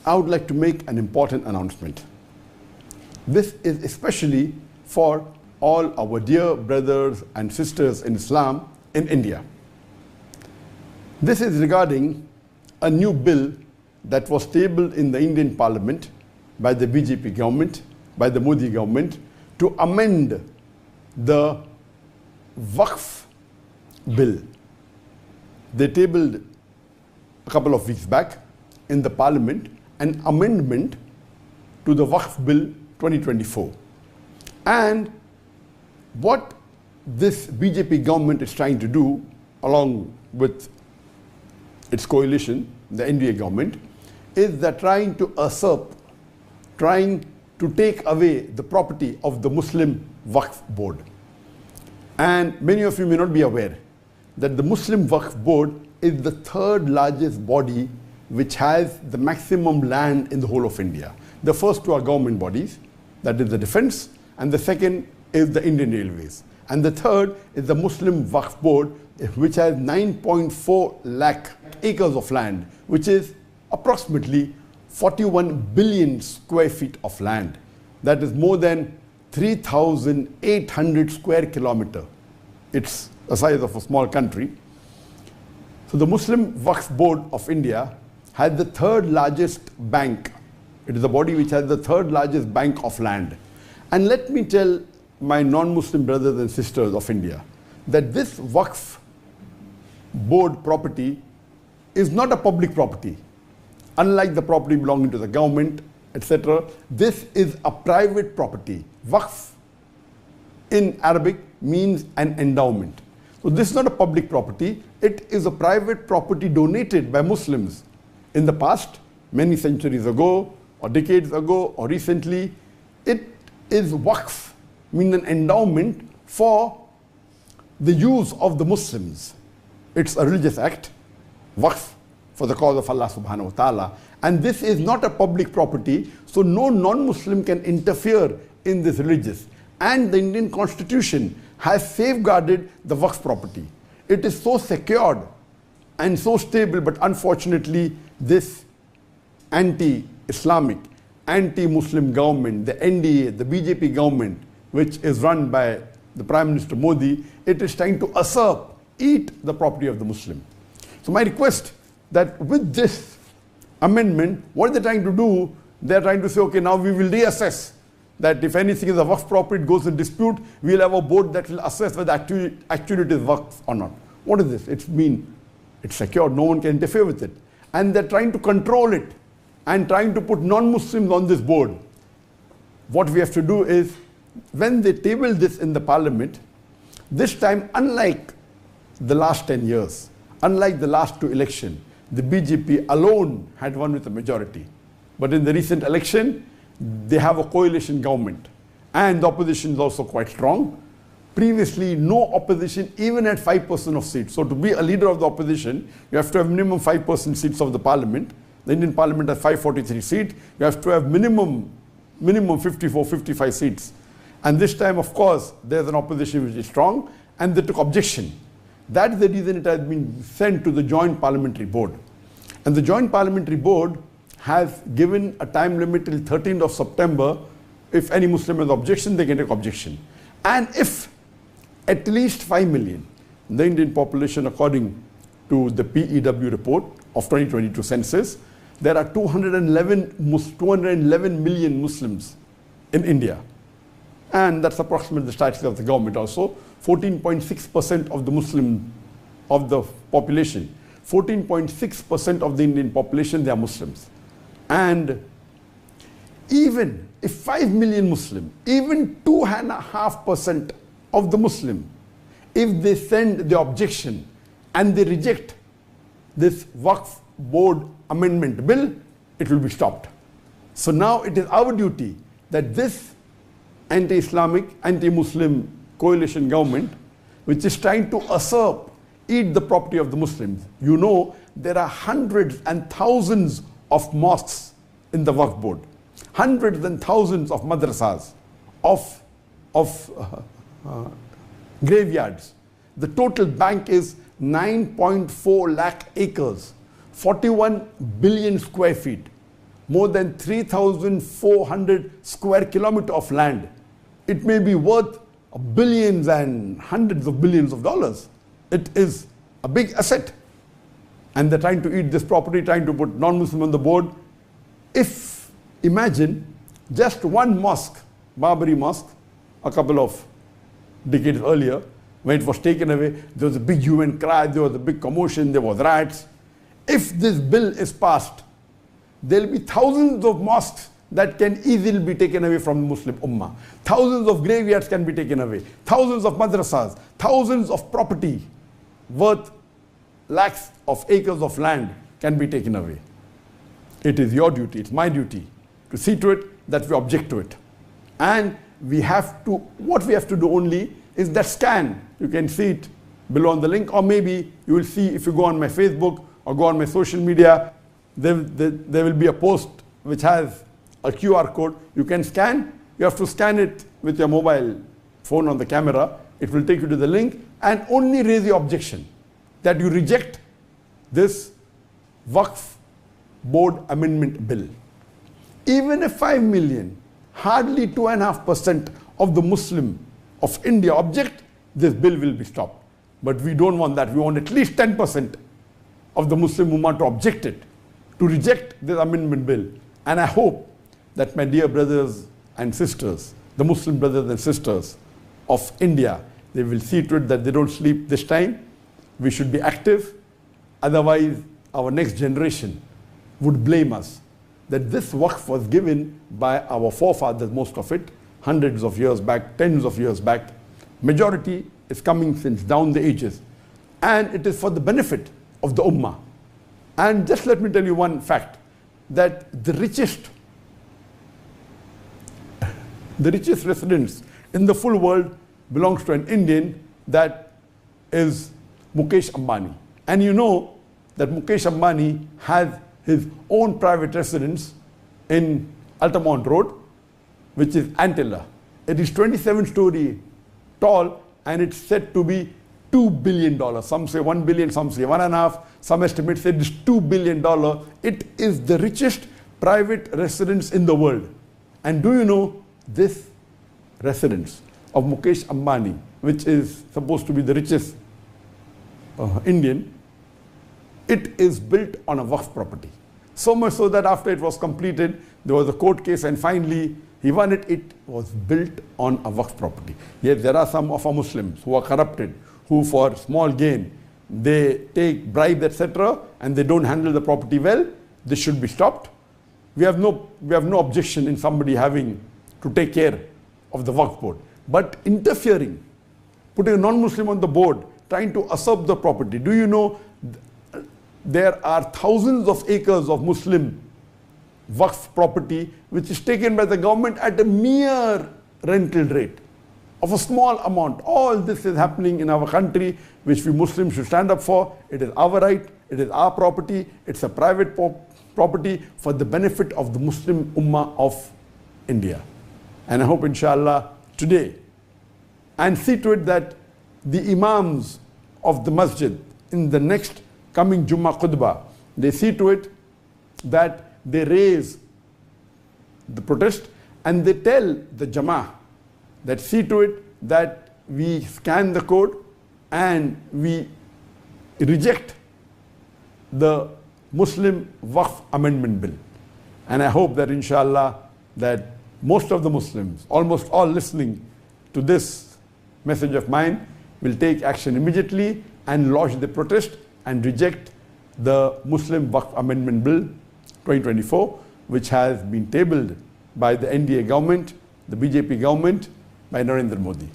I would like to make an important announcement. This is especially for all our dear brothers and sisters in Islam in India. This is regarding a new bill that was tabled in the Indian Parliament by the BJP government, by the Modi government, to amend the Waqf bill. They tabled a couple of weeks back in the Parliament an amendment to the Waqf Bill 2024. And what this BJP government is trying to do, along with its coalition, the NDA government, is they're trying to usurp, trying to take away the property of the Muslim Waqf Board. And many of you may not be aware that the Muslim Waqf Board is the third largest body which has the maximum land in the whole of India. The first two are government bodies, that is the defense, and the second is the Indian Railways. And the third is the Muslim Waqf Board, which has 9.4 lakh acres of land, which is approximately 41 billion square feet of land. That is more than 3,800 square kilometers. It's the size of a small country. So the Muslim Waqf Board of India has the third largest bank. It is the body which has the third largest bank of land. And let me tell my non-Muslim brothers and sisters of India that this Waqf Board property is not a public property. Unlike the property belonging to the government, etc., this is a private property. Waqf in Arabic means an endowment. So this is not a public property. It is a private property donated by Muslims in the past, many centuries ago, or decades ago, or recently. It is Waqf, meaning an endowment for the use of the Muslims. It's a religious act, Waqf, for the cause of Allah subhanahu wa ta'ala. And this is not a public property, so no non-Muslim can interfere in this religious. And the Indian Constitution has safeguarded the Waqf property. It is so secured and so stable, but unfortunately this anti-Islamic, anti-Muslim government, the NDA, the BJP government, which is run by the Prime Minister Modi, it is trying to usurp, eat the property of the Muslim. So my request that with this amendment, what they're trying to do, they're trying to say, okay, now we will reassess that if anything is a Waqf property, it goes in dispute, we'll have a board that will assess whether actually it is Waqf or not. What is this? It's secure, no one can interfere with it. And they're trying to control it and trying to put non-Muslims on this board. What we have to do is, when they table this in the Parliament, this time, unlike the last 10 years, unlike the last two elections, the BJP alone had won with a majority. But in the recent election, they have a coalition government. And the opposition is also quite strong. Previously, no opposition even had 5% of seats. So to be a leader of the opposition, you have to have minimum 5% seats of the Parliament. The Indian Parliament has 543 seats. You have to have minimum 54, 55 seats. And this time, of course, there's an opposition which is strong, and they took objection. That is the reason it has been sent to the Joint Parliamentary Board. And the Joint Parliamentary Board has given a time limit till 13th of September. If any Muslim has objection, they can take objection. And if at least 5 million, the Indian population, according to the PEW report of 2022 census, there are 211 million Muslims in India. And that's approximately the statistics of the government also. 14.6% of the Muslim, of the population, 14.6% of the Indian population, they are Muslims. And even if 5 million Muslim, even 2.5% of the Muslim, if they send the objection and they reject this Waqf Board amendment bill, it will be stopped. So now it is our duty that this anti-Islamic, anti-Muslim coalition government, which is trying to usurp, eat the property of the Muslims. You know, there are hundreds and thousands of mosques in the Waqf Board, hundreds and thousands of madrasas, of graveyards. The total bank is 9.4 lakh acres, 41 billion square feet. more than 3,400 square kilometers of land. It may be worth billions and hundreds of billions of dollars. It is a big asset. And they're trying to eat this property, trying to put non-Muslim on the board. If, imagine, just one mosque, Babri Mosque, a couple of decades earlier, when it was taken away, there was a big hue and cry, there was a big commotion, there was riots. If this bill is passed, there will be thousands of mosques that can easily be taken away from the Muslim Ummah. Thousands of graveyards can be taken away. Thousands of madrasas, thousands of property worth lakhs of acres of land can be taken away. It is your duty, it's my duty to see to it that we object to it. And we have to, what we have to do only is that scan. You can see it below on the link, or maybe you will see if you go on my Facebook or go on my social media, there will be a post which has a QR code. You can scan. You have to scan it with your mobile phone on the camera. It will take you to the link, and only raise the objection that you reject this Waqf Board Amendment Bill. Even if 5 million, hardly 2.5% of the Muslim of India object, this bill will be stopped. But we don't want that. We want at least 10% of the Muslim Ummah to object it, to reject this amendment bill. And I hope that my dear brothers and sisters, the Muslim brothers and sisters of India, they will see to it that they don't sleep this time. We should be active. Otherwise, our next generation would blame us that this waqf was given by our forefathers, most of it, hundreds of years back, tens of years back. Majority is coming since down the ages. And it is for the benefit of the Ummah. And just let me tell you one fact, that the richest residents in the full world belongs to an Indian, that is Mukesh Ambani. And you know that Mukesh Ambani has his own private residence in Altamont Road, which is Antilla. It is 27-story tall, and it's said to be $2 billion. Some say 1 billion, some say 1.5. Some estimates say it's $2 billion. It is the richest private residence in the world. And do you know this residence of Mukesh Ambani, which is supposed to be the richest Indian, it is built on a waqf property. So much so that after it was completed, there was a court case, and finally he won it. It was built on a waqf property. Yet there are some of our Muslims who are corrupted, who for small gain, they take bribes, etc., and they don't handle the property well. This should be stopped. We have no objection in somebody having to take care of the waqf board. But interfering, putting a non-Muslim on the board, trying to usurp the property. Do you know there are thousands of acres of Muslim waqf property which is taken by the government at a mere rental rate of a small amount. All this is happening in our country, which we Muslims should stand up for. It is our right, it is our property, it's a private property for the benefit of the Muslim Ummah of India. And I hope, inshallah, today, and see to it that the Imams of the Masjid in the next coming Jummah Khutbah, they see to it that they raise the protest, and they tell the Jama'ah that see to it that we scan the code and we reject the Muslim Waqf Amendment Bill. And I hope that, inshallah, that most of the Muslims, almost all listening to this message of mine, will take action immediately and lodge the protest and reject the Muslim Waqf Amendment Bill 2024, which has been tabled by the NDA government, the BJP government, by Narendra Modi.